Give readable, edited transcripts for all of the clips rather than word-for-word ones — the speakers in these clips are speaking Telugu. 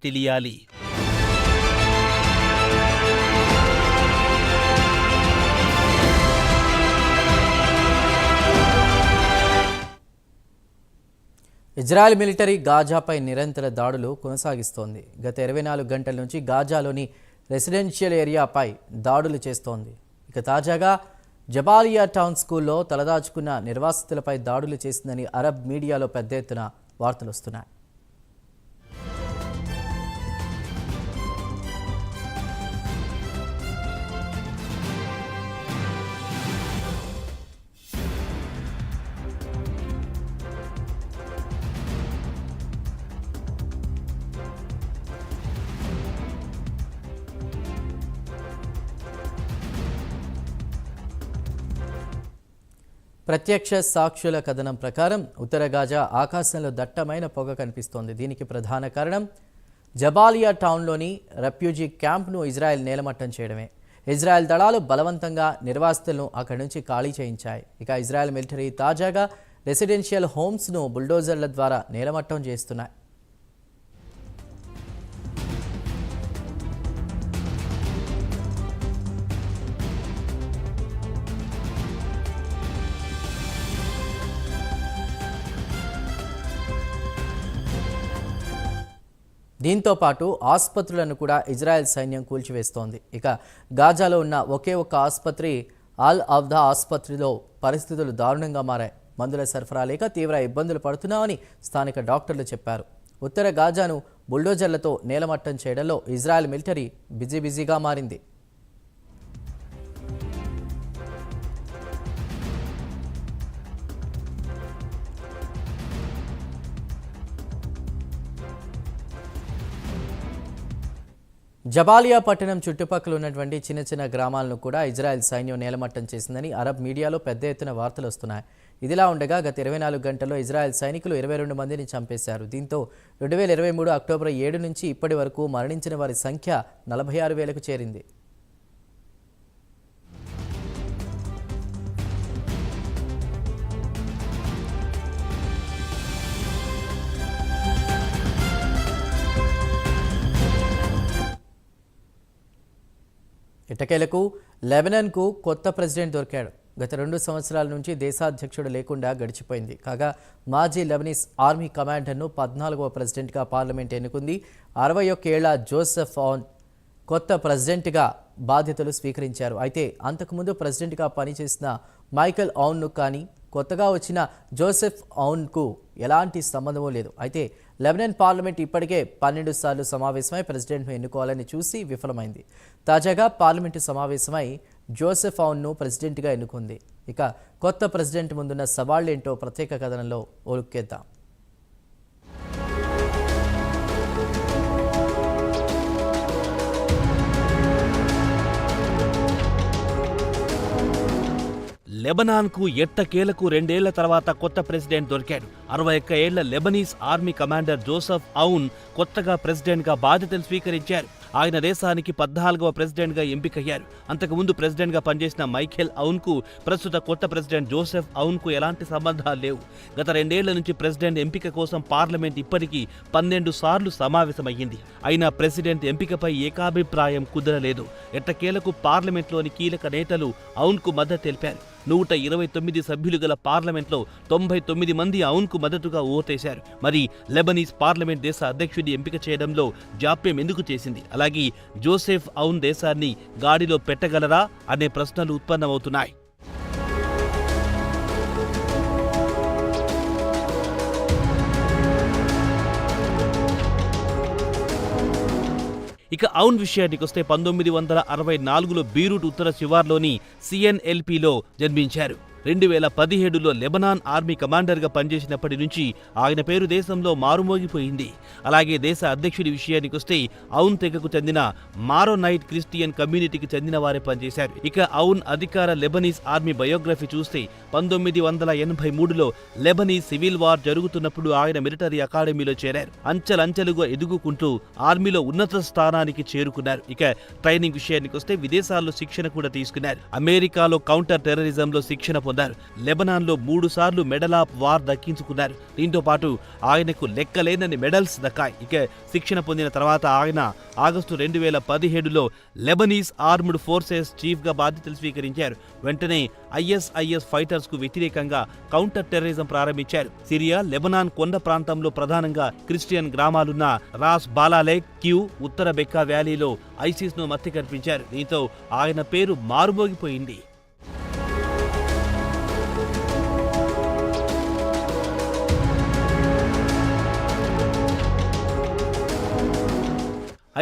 తెలియాలి. ఇజ్రాయెల్ మిలిటరీ గాజాపై నిరంతర దాడులు కొనసాగిస్తోంది. గత 24 గంటల నుంచి గాజాలోని రెసిడెన్షియల్ ఏరియాపై దాడులు చేస్తోంది. ఇక తాజాగా జబాలియా టౌన్ స్కూల్లో తలదాచుకున్న నిర్వాసితులపై దాడులు చేసిందని అరబ్ మీడియాలో పెద్ద ఎత్తున వార్తలు వస్తున్నాయి. ప్రత్యక్ష సాక్షుల కథనం ప్రకారం ఉత్తర గాజా ఆకాశంలో దట్టమైన పొగ కనిపిస్తోంది. దీనికి ప్రధాన కారణం జబాలియా టౌన్లోని రెఫ్యూజీ క్యాంప్ను ఇజ్రాయెల్ నేలమట్టం చేయడమే. ఇజ్రాయెల్ దళాలు బలవంతంగా నిర్వాసితులను అక్కడి నుంచి ఖాళీ చేయించాయి. ఇక ఇజ్రాయెల్ మిలిటరీ తాజాగా రెసిడెన్షియల్ హోమ్స్ను బుల్డోజర్ల ద్వారా నేలమట్టం చేస్తున్నాయి. దీంతో పాటు ఆసుపత్రులను కూడా ఇజ్రాయెల్ సైన్యం కూల్చివేస్తోంది. ఇక గాజాలో ఉన్న ఒకే ఒక్క ఆసుపత్రి అల్ అవ్దా ఆసుపత్రిలో పరిస్థితులు దారుణంగా మారాయి. మందుల సరఫరా లేక తీవ్ర ఇబ్బందులు పడుతున్నామని స్థానిక డాక్టర్లు చెప్పారు. ఉత్తర గాజాను బుల్డోజర్లతో నేలమట్టం చేయడంలో ఇజ్రాయెల్ మిలిటరీ బిజీగా మారింది. జబాలియా పట్టణం చుట్టుపక్కల ఉన్నటువంటి చిన్న చిన్న గ్రామాలను కూడా ఇజ్రాయెల్ సైన్యం నేలమట్టం చేసిందని అరబ్ మీడియాలో పెద్ద ఎత్తున వార్తలు వస్తున్నాయి. ఇదిలా ఉండగా గత 24 గంటల్లో ఇజ్రాయెల్ సైనికులు 22 మందిని చంపేశారు. దీంతో 2023 అక్టోబర్ 7 నుంచి ఇప్పటి వరకు మరణించిన వారి సంఖ్య 46,000కు చేరింది. ఎట్టకేలకు లెబనాన్కు కొత్త ప్రెసిడెంట్ దొరికాడు. గత 2 సంవత్సరాల నుంచి దేశాధ్యక్షుడు లేకుండా గడిచిపోయింది. కాగా మాజీ లెబనీస్ ఆర్మీ కమాండర్ను 14వ ప్రెసిడెంట్గా పార్లమెంట్ ఎన్నుకుంది. 61 ఏళ్ల జోసెఫ్ ఔన్ కొత్త ప్రెసిడెంట్గా బాధ్యతలు స్వీకరించారు. అయితే అంతకుముందు ప్రెసిడెంట్గా పనిచేసిన మైకెల్ ఔన్ను కానీ కొత్తగా వచ్చిన జోసెఫ్ ఔన్కు ఎలాంటి సంబంధమూ లేదు. అయితే లెబనాన్ పార్లమెంట్ ఇప్పటికే 12 సార్లు సమావేశమై ప్రెసిడెంట్ను ఎన్నుకోవాలని చూసి విఫలమైంది. తాజాగా పార్లమెంటు సమావేశమై జోసెఫ్ ఔన్ను ప్రెసిడెంట్గా ఎన్నుకుంది. ఇక కొత్త ప్రెసిడెంట్ ముందున్న సవాళ్లేంటో ప్రత్యేక కథనంలో ఓలుక్కేద్దాం. లెబనాన్కు ఎట్టకేలకు 2 ఏళ్ల తర్వాత కొత్త ప్రెసిడెంట్ దొరికాడు. 61 ఏళ్ల లెబనీస్ ఆర్మీ కమాండర్ జోసెఫ్ ఔన్ కొత్తగా ప్రెసిడెంట్గా బాధ్యతలు స్వీకరించారు. ఆయన దేశానికి 14వ ప్రెసిడెంట్గా ఎంపికయ్యారు. అంతకుముందు ప్రెసిడెంట్గా పనిచేసిన మైఖేల్ ఔన్కు ప్రస్తుత కొత్త ప్రెసిడెంట్ జోసెఫ్ ఔన్కు ఎలాంటి సంబంధాలు లేవు. గత 2 ఏళ్ల నుంచి ప్రెసిడెంట్ ఎంపిక కోసం పార్లమెంట్ ఇప్పటికీ 12 సార్లు సమావేశమయ్యింది. అయినా ప్రెసిడెంట్ ఎంపికపై ఏకాభిప్రాయం కుదరలేదు. ఎట్టకేలకు పార్లమెంట్లోని కీలక నేతలు ఔన్కు మద్దతు తెలిపారు. 129 సభ్యులు గల పార్లమెంట్లో 99 మంది ఔన్కు మద్దతుగా ఓటేశారు. మరి లెబనీస్ పార్లమెంట్ దేశ అధ్యక్షుడి ఎంపిక చేయడంలో జాప్యం ఎందుకు చేసింది? అలాగే జోసెఫ్ ఔన్ దేశాన్ని గాడిలో పెట్టగలరా అనే ప్రశ్నలు ఉత్పన్నమవుతున్నాయి. ఇక ఔన్ విషయానికి వస్తే 1964లో బీరూట్ ఉత్తర శివార్లోని సిఎన్ఎల్పిలో జన్మించారు. 2017లో లెబనాన్ ఆర్మీ కమాండర్గా పనిచేసినప్పటి నుంచి ఆయన పేరు దేశంలో మారుమోగిపోయింది. అలాగే దేశ అధ్యక్షుడి విషయానికొస్తే ఔన్ తెగకు చెందిన మారోనైట్ క్రిస్టియన్ కమ్యూనిటీకి చెందిన వారే పనిచేశారు. ఇక ఔన్ అధికార లెబనీస్ ఆర్మీ బయోగ్రఫీ చూస్తే 1983లో లెబనీస్ సివిల్ వార్ జరుగుతున్నప్పుడు ఆయన మిలిటరీ అకాడమీలో చేరారు. అంచెలంచెలుగా ఎదుగుకుంటూ ఆర్మీలో ఉన్నత స్థానానికి చేరుకున్నారు. ఇక ట్రైనింగ్ విషయానికొస్తే విదేశాల్లో శిక్షణ కూడా తీసుకున్నారు. అమెరికాలో కౌంటర్ టెర్రరిజంలో శిక్షణ పొందారు. లెబనాన్లో 3 సార్లు మెడల్ ఆఫ్ వార్ దక్కించుకున్నారు. దీంతో పాటు ఆయనకు లెక్కలేనన్ని మెడల్స్ దక్కాయి. ఇక శిక్షణ పొందిన తర్వాత ఆయన ఆగస్టు 2017లో లెబనీస్ ఆర్మ్డ్ ఫోర్సెస్ చీఫ్గా బాధ్యతలు స్వీకరించారు. వెంటనే ఐఎస్ఐఎస్ ఫైటర్స్ కు వ్యతిరేకంగా కౌంటర్ టెర్రరిజం ప్రారంభించారు. సిరియా, లెబనాన్ కొండ ప్రాంతంలో ప్రధానంగా క్రిస్టియన్ గ్రామాలున్న రాస్ బాలాలేక్, క్యూ, ఉత్తర బెక్కా వ్యాలీలో ఐసిస్ ను మత్తి కల్పించారు. దీంతో ఆయన పేరు మారుమోగిపోయింది.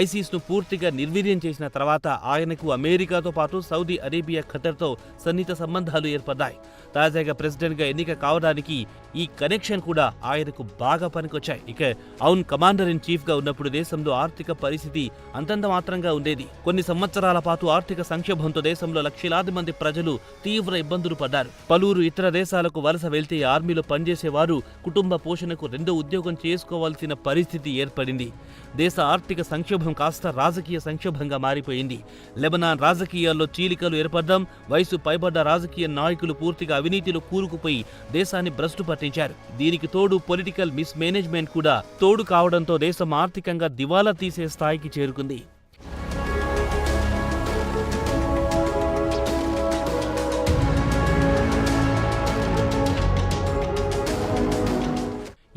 ఐసిస్ను పూర్తిగా నిర్వీర్యం చేసిన తర్వాత ఆయనకు అమెరికాతో పాటు సౌదీ అరేబియా, ఖతర్తో సన్నిహిత సంబంధాలు ఏర్పడ్డాయి. తాజాగా ప్రెసిడెంట్గా ఎన్నిక కావడానికి ఈ కనెక్షన్ కూడా ఆయనకు బాగా పనికొచ్చాయి. ఇక ఔన్ కమాండర్ ఇన్ చీఫ్గా ఉన్నప్పుడు దేశంలో ఆర్థిక పరిస్థితి అంతంత మాత్రంగా ఉండేది. కొన్ని సంవత్సరాల పాటు ఆర్థిక సంక్షోభంతో దేశంలో లక్షలాది మంది ప్రజలు తీవ్ర ఇబ్బందులు పడ్డారు. పలువురు ఇతర దేశాలకు వలస వెళ్తే ఆర్మీలో పనిచేసేవారు కుటుంబ పోషణకు రెండో ఉద్యోగం చేసుకోవాల్సిన పరిస్థితి ఏర్పడింది. దేశ ఆర్థిక సంక్షోభం కాస్త రాజకీయ సంక్షోభంగా మారిపోయింది. లెబనాన్ రాజకీయాల్లో చీలికలు ఏర్పడడం, వయసు పైబడ్డ రాజకీయ నాయకులు పూర్తిగా అవినీతిలో కూరుకుపోయి దేశాన్ని భ్రష్టు పట్టించారు. దీనికి తోడు పొలిటికల్ మిస్ మేనేజ్మెంట్ కూడా తోడు కావడంతో దేశం ఆర్థికంగా దివాలా తీసే స్థాయికి చేరుకుంది.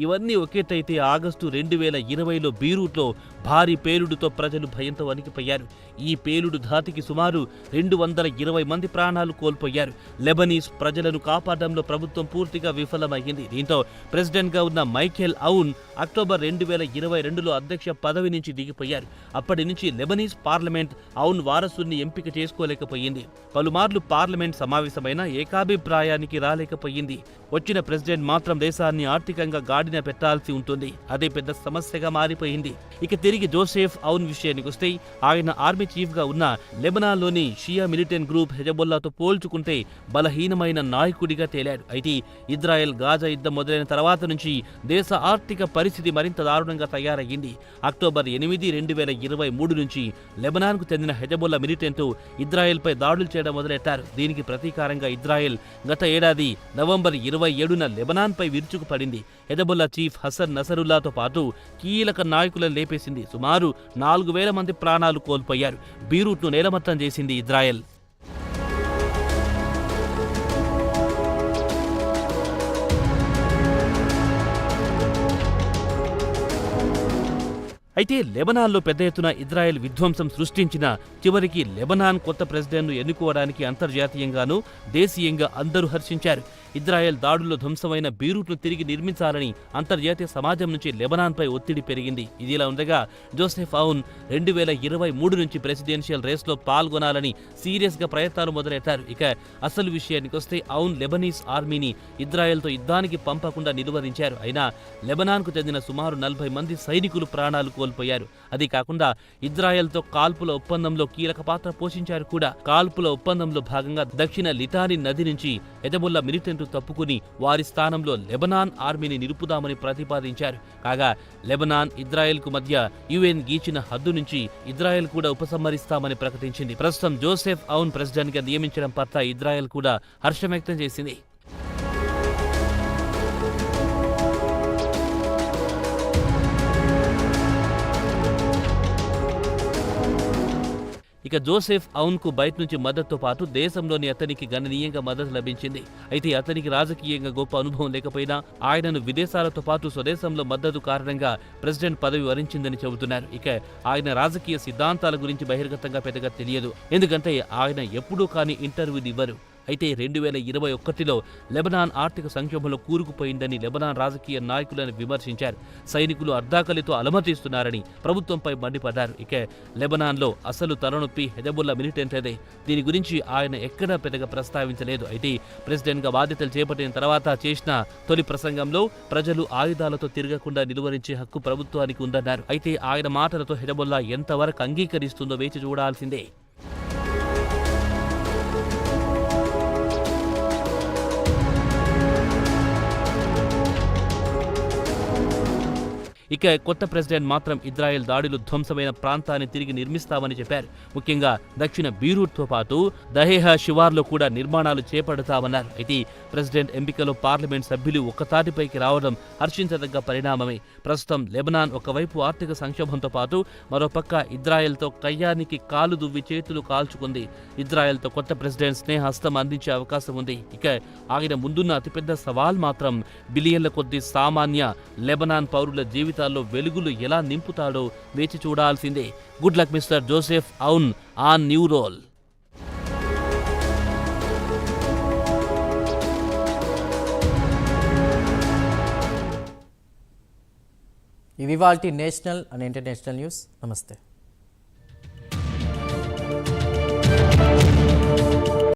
ఇవన్నీ ఒకేటైతే ఆగస్టు 2020లో బీరూట్లో భారీ పేలుడుతో ప్రజలు భయంతో వణికిపోయారు. ఈ పేలుడు ధాటికి సుమారు 220 మంది ప్రాణాలు కోల్పోయారు. లెబనీస్ ప్రజలను కాపాడడంలో ప్రభుత్వం పూర్తిగా విఫలమైంది. దీంతో ప్రెసిడెంట్గా ఉన్న మైఖేల్ ఔన్ అక్టోబర్ 2022లో అధ్యక్ష పదవి నుంచి దిగిపోయారు. అప్పటి నుంచి లెబనీస్ పార్లమెంట్ ఔన్ వారసుని ఎంపిక చేసుకోలేకపోయింది. పలుమార్లు పార్లమెంట్ సమావేశమైన ఏకాభిప్రాయానికి రాలేకపోయింది. వచ్చిన ప్రెసిడెంట్ మాత్రం దేశాన్ని ఆర్థికంగా గాడిన పెట్టాల్సి ఉంటుంది. అదే పెద్ద సమస్యగా మారిపోయింది. ఇక తిరిగి జోసెఫ్ ఔన్ విషయానికి వస్తే ఆయన ఆర్మీ చీఫ్ గా ఉన్న లెబనాన్లోని షియా మిలిటెంట్ గ్రూప్ హెజబొల్లాతో పోల్చుకుంటే బలహీనమైన నాయకుడిగా తేలాడు. అయితే ఇజ్రాయెల్ గాజా యుద్ధం మొదలైన తర్వాత నుంచి దేశ ఆర్థిక పరిస్థితి మరింత దారుణంగా తయారయ్యింది. అక్టోబర్ 8, 2023 నుంచి లెబనాన్కు చెందిన హెజబొల్లా మిలిటెంట్ ఇజ్రాయెల్పై దాడులు చేయడం మొదలెట్టారు. దీనికి ప్రతీకారంగా ఇజ్రాయెల్ గత ఏడాది నవంబర్ 27న లెబనాన్పై విరుచుకుపడింది. హెజబొల్లా చీఫ్ హసన్ నసరుల్లాతో పాటు కీలక నాయకులను లేపేసింది. సుమారు 4000 మంది ప్రాణాలు కోల్పోయారు. బీరూట్ను నేలమట్టం చేసింది ఇజ్రాయెల్. అయితే లెబనాన్లో పెద్ద ఎత్తున ఇజ్రాయెల్ విధ్వంసం సృష్టించిన చివరికి లెబనాన్ కొత్త ప్రెసిడెంట్ను ఎన్నుకోవడానికి అంతర్జాతీయంగానూ దేశీయంగా అందరూ హర్షించారు. ఇజ్రాయెల్ దాడుల్లో ధ్వంసమైన బీరూట్ను తిరిగి నిర్మించాలని అంతర్జాతీయ సమాజం నుంచి లెబనాన్పై ఒత్తిడి పెరిగింది. ఇదిలా ఉండగా జోసెఫ్ ఔన్ 2023 నుంచి ప్రెసిడెన్షియల్ రేస్లో పాల్గొనాలని సీరియస్గా ప్రయత్నాలు మొదలెట్టారు. ఇక అసలు విషయానికి వస్తే ఔన్ లెబనీస్ ఆర్మీని ఇజ్రాయెల్తో యుద్ధానికి పంపకుండా నిలువరించారు. అయినా లెబనాన్కు చెందిన సుమారు 40 మంది సైనికులు ప్రాణాలు కోల్పోయారు. అది కాకుండా ఇజ్రాయెల్తో కాల్పుల ఒప్పందంలో కీలక పాత్ర పోషించారు కూడా. కాల్పుల ఒప్పందంలో భాగంగా దక్షిణ లిటానీ నది నుంచి హెజబొల్లా మిలిటెంట్ తప్పుకుని వారి స్థానంలో లెబనాన్ ఆర్మీని నిలుపుదామని ప్రతిపాదించారు. కాగా లెబనాన్, ఇజ్రాయెల్కు మధ్య యుఎన్ గీచిన హద్దు నుంచి ఇజ్రాయెల్ కూడా ఉపసంహరిస్తామని ప్రకటించింది. ప్రస్తుతం జోసెఫ్ ఔన్ ప్రెసిడెంట్గా నియమించడం పట్ల ఇజ్రాయెల్ కూడా హర్షం వ్యక్తం చేసింది. ఇక జోసెఫ్ ఔన్కు బయట నుంచి మద్దతుతో పాటు దేశంలోని అతనికి గణనీయంగా మద్దతు లభించింది. అయితే అతనికి రాజకీయంగా గొప్ప అనుభవం లేకపోయినా ఆయనను విదేశాలతో పాటు స్వదేశంలో మద్దతు కారణంగా ప్రెసిడెంట్ పదవి వరించిందని చెబుతున్నారు. ఇక ఆయన రాజకీయ సిద్ధాంతాల గురించి బహిర్గతంగా పెద్దగా తెలియదు. ఎందుకంటే ఆయన ఎప్పుడూ కానీ ఇంటర్వ్యూలు ఇవ్వరు. అయితే 2021లో లెబనాన్ ఆర్థిక సంక్షోభంలో కూరుకుపోయిందని లెబనాన్ రాజకీయ నాయకులను విమర్శించారు. సైనికులు అర్ధాకలితో అలమటిస్తున్నారని ప్రభుత్వంపై మండిపడ్డారు. ఇక లెబనాన్లో అసలు తలనొప్పి హెజబొల్లా మిలిటెంట్లదే. దీని గురించి ఆయన ఎక్కడా పెద్దగా ప్రస్తావించలేదు. అయితే ప్రెసిడెంట్గా బాధ్యతలు చేపట్టిన తర్వాత చేసిన తొలి ప్రసంగంలో ప్రజలు ఆయుధాలతో తిరగకుండా నిలువరించే హక్కు ప్రభుత్వానికి ఉందన్నారు. అయితే ఆయన మాటలతో హెజబొల్లా ఎంతవరకు అంగీకరిస్తుందో వేచి చూడాల్సిందే. ఇక కొత్త ప్రెసిడెంట్ మాత్రం ఇజ్రాయెల్ దాడులు ధ్వంసమైన ప్రాంతాన్ని తిరిగి నిర్మిస్తామని చెప్పారు. ముఖ్యంగా దక్షిణ బీరూట్తో పాటు దహేహా శివార్లో కూడా నిర్మాణాలు చేపడతామన్నారు. అయితే ప్రెసిడెంట్ ఎంపికలో పార్లమెంట్ సభ్యులు ఒక్కతాటిపైకి రావడం హర్షించదగ్గ పరిణామమే. ప్రస్తుతం లెబనాన్ ఒకవైపు ఆర్థిక సంక్షోభంతో పాటు మరోపక్క ఇజ్రాయెల్తో కయ్యానికి కాలు దువ్వి చేతులు కాల్చుకుంది. ఇజ్రాయెల్తో కొత్త ప్రెసిడెంట్ స్నేహస్తం అందించే అవకాశం ఉంది. ఇక ఆయన ముందున్న అతిపెద్ద సవాల్ మాత్రం బిలియన్ల కొద్ది సామాన్య లెబనాన్ పౌరుల జీవితాల్లో వెలుగులు ఎలా నింపుతాడో వేచి చూడాల్సిందే. గుడ్ లక్ మిస్టర్ జోసెఫ్ ఔన్ ఆన్ న్యూ రోల్. ఇవి వాల్టి నేషనల్ అండ్ ఇంటర్నేషనల్ న్యూస్. నమస్తే.